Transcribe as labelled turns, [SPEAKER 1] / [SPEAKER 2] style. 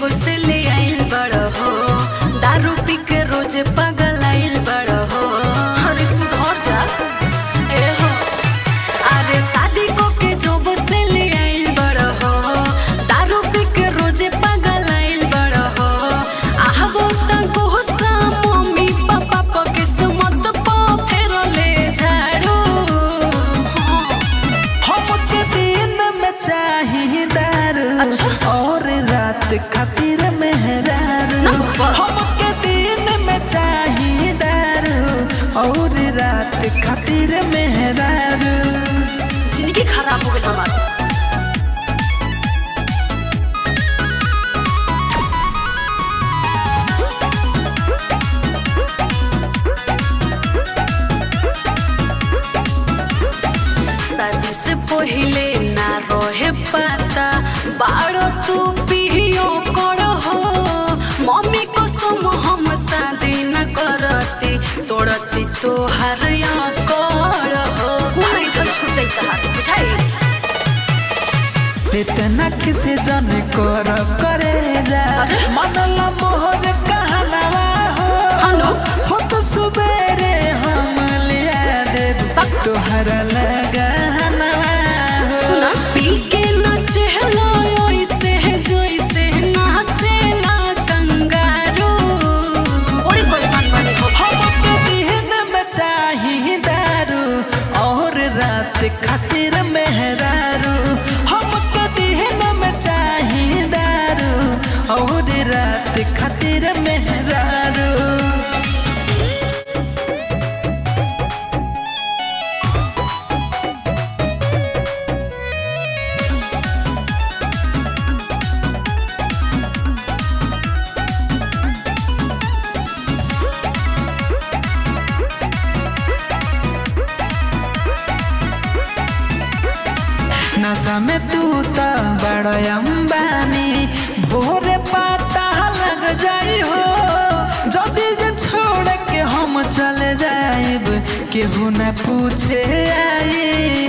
[SPEAKER 1] जब से ले आइल बड़ हो, दारू पी के रोज पागल आइल बड़ हो। अरे सुधर जा ए हो, अरे शादी को के जब से ले आइल बड़ हो, दारू पी के रोज पागल आइल बड़ हो। आहबो त गुस्सा मम्मी पापा प किस्मत प फेर ले झाड़ू।
[SPEAKER 2] हमके दिन में चाहिए दारू,
[SPEAKER 1] अच्छा
[SPEAKER 2] और रात खातिर मेहरारू। हमके दिन में चाहिए दारू, और रात खातिर मेहरारू।
[SPEAKER 1] जिंदगी खराब हो गई हमारी। शादी से पहले ना रहे पता, बाड़ो तू पियो करो हो। मम्मी को सम हम शादी न करती, तोड़ती तो हर कर हो। कोई छल छूट जाई तहार बुझाई।
[SPEAKER 2] इतना किसी जन कर करे जा, मनला मोहर कहलावा हो।
[SPEAKER 1] हनो
[SPEAKER 2] हो तो सुबेरे हम लिया दे तोहरा लगाना हो।
[SPEAKER 1] सुना पी के नाचेला ओइसे जोइसे नाचेला कंगारू। बड़ी परेशान बनी हो।
[SPEAKER 2] हमके दिन में चाहिए दारू, और रात खातिर मेहरारू। हमके दिन में चाहिए दारू, और रात खातिर मेहरारू। नशा में तू तो बड़ा अंबानी, भोरे पाता लग जाई हो। जदी जे छोड़ के हम चले जाइब, केहू न पूछे आई।